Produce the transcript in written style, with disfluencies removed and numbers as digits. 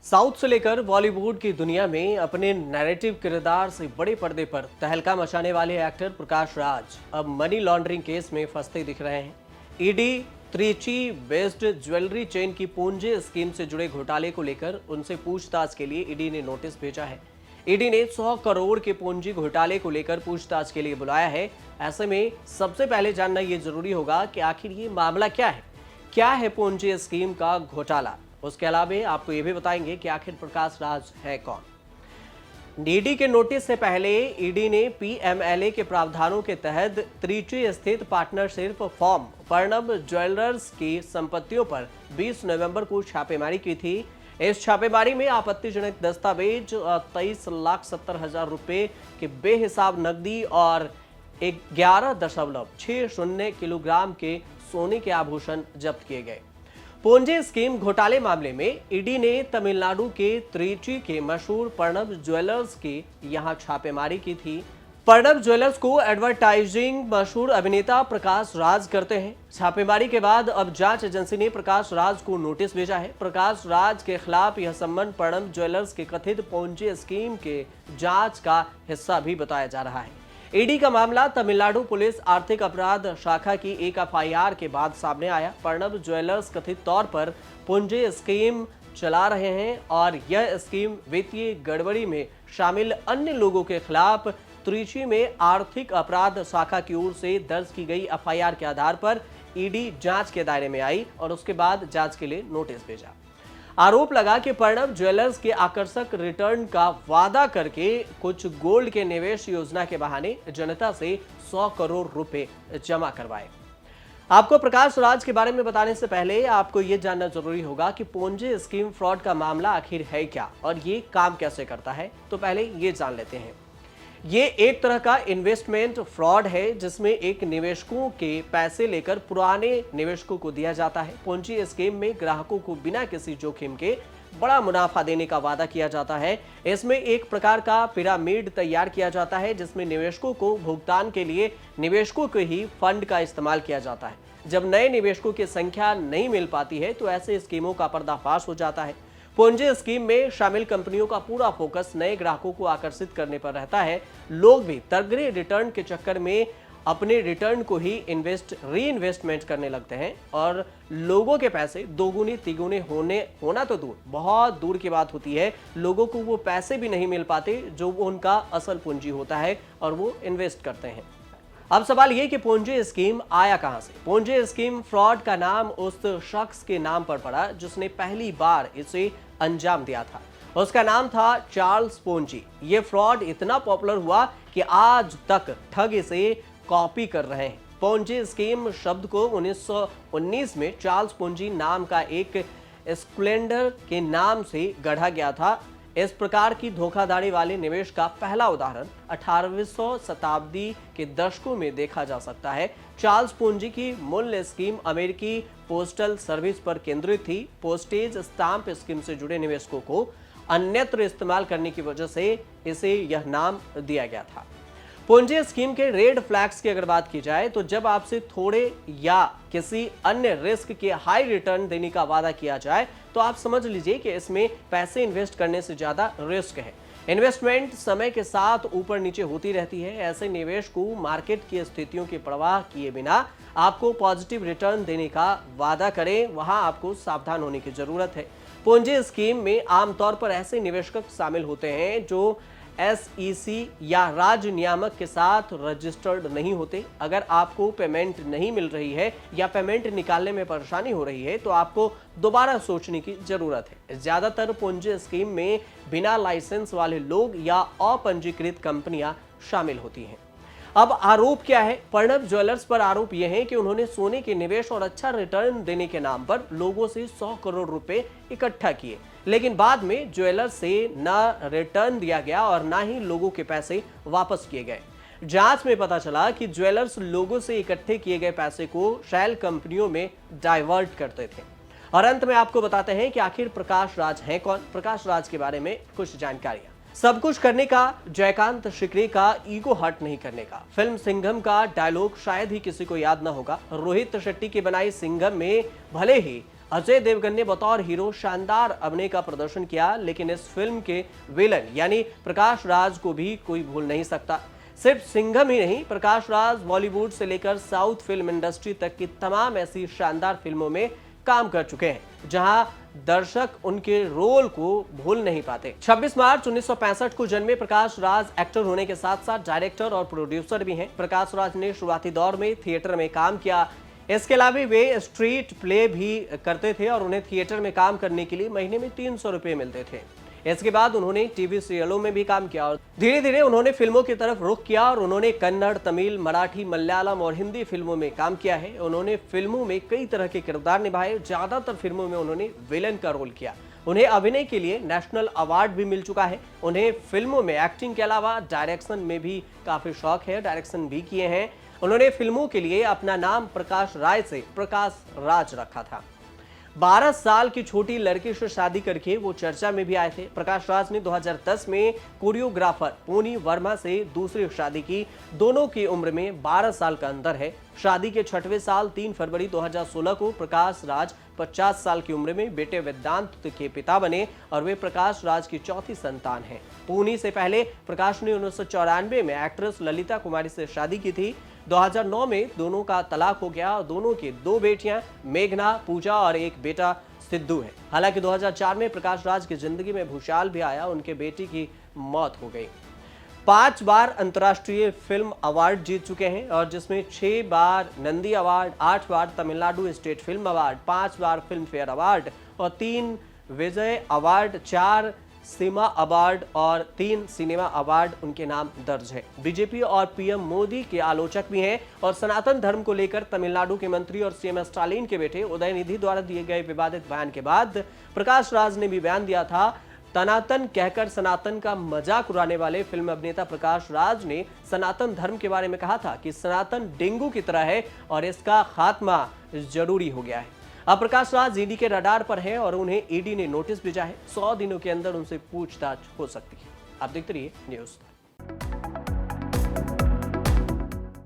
South से लेकर बॉलीवुड की दुनिया में अपने नैरेटिव किरदार से बड़े पर्दे पर तहलका मचाने वाले एक्टर प्रकाश राज अब मनी लॉन्ड्रिंग केस में फंसते दिख रहे हैं। ED Trichy based jewellery chain की पूंजी स्कीम से जुड़े घोटाले को लेकर उनसे पूछताछ के लिए ईडी ने नोटिस भेजा है। ईडी ने 100 करोड़ के पूंजी घोटाले को लेकर पूछताछ के लिए बुलाया है। ऐसे में सबसे पहले जानना यह जरूरी होगा कि आखिर ये मामला क्या है पूंजी स्कीम का घोटाला। उसके अलावा आपको यह भी बताएंगे कि आखिर प्रकाश राज है कौन। ईडी के नोटिस से पहले ईडी ने पीएमएलए के प्रावधानों के तहत त्रिची स्थित पार्टनरशिप फॉर्म प्रणब ज्वेलर्स की संपत्तियों पर 20 नवंबर को छापेमारी की थी। इस छापेमारी में आपत्तिजनक दस्तावेज 23,70,000 रुपए के बेहिसाब नकदी और 11.60 किलोग्राम के सोने के आभूषण जब्त किए गए। पूंजी स्कीम घोटाले मामले में ईडी ने तमिलनाडु के त्रिची के मशहूर प्रणब ज्वेलर्स की यहां छापेमारी की थी। प्रणब ज्वेलर्स को एडवर्टाइजिंग मशहूर अभिनेता प्रकाश राज करते हैं। छापेमारी के बाद अब जांच एजेंसी ने प्रकाश राज को नोटिस भेजा है। प्रकाश राज के खिलाफ यह संबंध प्रणब ज्वेलर्स के कथित पूंजी स्कीम के जांच का हिस्सा भी बताया जा रहा है। ईडी का मामला तमिलनाडु पुलिस आर्थिक अपराध शाखा की एक एफआईआर के बाद सामने आया। प्रणब ज्वेलर्स कथित तौर पर पूंजी स्कीम चला रहे हैं और यह स्कीम वित्तीय गड़बड़ी में शामिल अन्य लोगों के खिलाफ त्रिची में आर्थिक अपराध शाखा की ओर से दर्ज की गई एफआईआर के आधार पर ईडी जांच के दायरे में आई और उसके बाद जांच के लिए नोटिस भेजा। आरोप लगा कि प्रणब ज्वेलर्स के आकर्षक रिटर्न का वादा करके कुछ गोल्ड के निवेश योजना के बहाने जनता से 100 करोड़ रुपए जमा करवाए। आपको प्रकाश राज के बारे में बताने से पहले आपको यह जानना जरूरी होगा कि पूंजी स्कीम फ्रॉड का मामला आखिर है क्या और ये काम कैसे करता है। तो पहले ये जान लेते हैं। ये एक तरह का इन्वेस्टमेंट फ्रॉड है जिसमें एक निवेशकों के पैसे लेकर पुराने निवेशकों को दिया जाता है। पूंजी स्कीम में ग्राहकों को बिना किसी जोखिम के बड़ा मुनाफा देने का वादा किया जाता है। इसमें एक प्रकार का पिरामिड तैयार किया जाता है जिसमें निवेशकों को भुगतान के लिए निवेशकों के ही फंड का इस्तेमाल किया जाता है। जब नए निवेशकों की संख्या नहीं मिल पाती है तो ऐसे स्कीमों का पर्दाफाश हो जाता है। पूंजी स्कीम में शामिल कंपनियों का पूरा फोकस नए ग्राहकों को आकर्षित करने पर रहता है। लोग भी तगड़े रिटर्न के चक्कर में अपने रिटर्न को ही री इन्वेस्टमेंट करने लगते हैं और लोगों के पैसे दोगुने तिगुने होना तो बहुत दूर की बात होती है। लोगों को वो पैसे भी नहीं मिल पाते जो उनका असल पूंजी होता है और वो इन्वेस्ट करते हैं। अब सवाल ये कि पूंजी स्कीम आया कहां से। पूंजी स्कीम फ्रॉड का नाम उस शख्स के नाम पर पड़ा जिसने पहली बार इसे अंजाम दिया था। उसका नाम था चार्ल्स पोंजी। ये फ्रॉड इतना पॉपुलर हुआ कि आज तक ठग इसे कॉपी कर रहे हैं। पोंजी स्कीम शब्द को 1919 में चार्ल्स पोंजी नाम का एक स्प्लेंडर के नाम से गढ़ा गया था। इस प्रकार की धोखाधड़ी वाले निवेश का पहला उदाहरण 18वीं शताब्दी के दशकों में देखा जा सकता है। चार्ल्स पूंजी की मूल स्कीम अमेरिकी पोस्टल सर्विस पर केंद्रित थी। पोस्टेज स्टाम्प स्कीम से जुड़े निवेशकों को अन्यत्र इस्तेमाल करने की वजह से इसे यह नाम दिया गया था। पूंजी स्कीम के रेड फ्लैग्स की अगर बात की जाए तो जब आपसे थोड़े या किसी अन्य रिस्क के हाई रिटर्न देने का वादा किया जाए तो आप समझ लीजिए कि इसमें पैसे इन्वेस्ट करने से ज्यादा रिस्क है। इन्वेस्टमेंट समय के साथ ऊपर नीचे होती रहती है। ऐसे निवेश को मार्केट की स्थितियों की परवाह किए बिना आपको पॉजिटिव रिटर्न देने का वादा करें, वहां आपको सावधान होने की जरूरत है। पूंजी स्कीम में आमतौर पर ऐसे निवेशक शामिल होते हैं जो SEC या राज्य नियामक के साथ रजिस्टर्ड नहीं होते। अगर आपको पेमेंट नहीं मिल रही है या पेमेंट निकालने में परेशानी हो रही है तो आपको दोबारा सोचने की जरूरत है। ज्यादातर पूंजी स्कीम में बिना लाइसेंस वाले लोग या अपंजीकृत कंपनियां शामिल होती हैं। अब आरोप क्या है। प्रणब ज्वेलर्स पर आरोप यह है कि उन्होंने सोने के निवेश और अच्छा रिटर्न देने के नाम पर लोगों से 100 करोड़ रुपए इकट्ठा किए, लेकिन बाद में ज्वेलर्स से न रिटर्न दिया गया और न ही लोगों के पैसे वापस किए गए। जांच में पता चला कि ज्वेलर्स लोगों से इकट्ठे किए गए पैसे को शैल कंपनियों में डाइवर्ट करते थे। और अंत में आपको बताते हैं कि आखिर प्रकाश राज हैं कौन। प्रकाश राज के बारे में कुछ जानकारियां। सब कुछ करने का जयकांत शिकरे का ईगो हर्ट नहीं करने का। फिल्म सिंघम का डायलॉग शायद ही किसी को याद ना होगा। रोहित शेट्टी की बनाई सिंघम में भले ही अजय देवगन ने बतौर हीरो शानदार अभिनय का प्रदर्शन किया, लेकिन इस फिल्म के विलन यानी प्रकाश राज को भी कोई भूल नहीं सकता। सिर्फ सिंघम ही नहीं, प्रकाश राज बॉलीवुड से लेकर साउथ फिल्म इंडस्ट्री तक की तमाम ऐसी शानदार फिल्मों में काम कर चुके हैं जहां दर्शक उनके रोल को भूल नहीं पाते। 26 मार्च 1965 को जन्मे प्रकाश राज एक्टर होने के साथ साथ डायरेक्टर और प्रोड्यूसर भी हैं। प्रकाश राज ने शुरुआती दौर में थिएटर में काम किया। इसके अलावा वे स्ट्रीट प्ले भी करते थे और उन्हें थिएटर में काम करने के लिए महीने में 300 रुपए मिलते थे। इसके बाद उन्होंने टीवी सीरियलों में भी काम किया और धीरे धीरे उन्होंने फिल्मों की तरफ रुख किया और उन्होंने कन्नड़, तमिल, मराठी, मलयालम और हिंदी फिल्मों में काम किया है। उन्होंने फिल्मों में कई तरह के किरदार निभाए। ज्यादातर फिल्मों में उन्होंने विलेन का रोल किया। उन्हें अभिनय के लिए नेशनल अवार्ड भी मिल चुका है। उन्हें फिल्मों में एक्टिंग के अलावा डायरेक्शन में भी काफी शौक है, डायरेक्शन भी किए हैं। उन्होंने फिल्मों के लिए अपना नाम प्रकाश राय से प्रकाश राज रखा था। 12 साल की छोटी लड़की से शादी करके वो चर्चा में भी आए थे। प्रकाश राज ने 2010 में कोरियोग्राफर पूनी वर्मा से दूसरी शादी की। दोनों की उम्र में 12 साल का अंतर है। शादी के 6वें साल 3 फरवरी 2016 को प्रकाश राज 50 साल की उम्र में बेटे वेदांत के पिता बने और वे प्रकाश राज की चौथी संतान हैं। पूनी से पहले प्रकाश ने 1994 में एक्ट्रेस ललिता कुमारी से शादी की थी। 2009 में दोनों का तलाक हो गया और दोनों की 2 बेटियां मेघना, पूजा और एक बेटा सिद्धू है। हालांकि 2004 में प्रकाश राज की जिंदगी में भूचाल भी आया, उनके बेटी की मौत हो गई। 5 बार अंतर्राष्ट्रीय फिल्म अवार्ड जीत चुके हैं और जिसमें 6 बार नंदी अवार्ड, 8 बार तमिलनाडु स्टेट फिल्म अवार्ड, 5 बार फिल्म फेयर अवार्ड और 3 विजय अवार्ड, 4 सीमा अवार्ड और 3 सिनेमा अवार्ड उनके नाम दर्ज है। बीजेपी और पीएम मोदी के आलोचक भी हैं और सनातन धर्म को लेकर तमिलनाडु के मंत्री और सीएम स्टालिन के बेटे उदयनिधि द्वारा दिए गए विवादित बयान के बाद प्रकाश राज ने भी बयान दिया था। सनातन कहकर सनातन का मजाक उड़ाने वाले फिल्म अभिनेता प्रकाश राज ने सनातन धर्म के बारे में कहा था कि सनातन डेंगू की तरह है और इसका खात्मा जरूरी हो गया है। अब प्रकाश राज ईडी के रडार पर है और उन्हें ईडी ने नोटिस भेजा है। 100 दिनों के अंदर उनसे पूछताछ हो सकती है। आप देखते रहिए न्यूज़।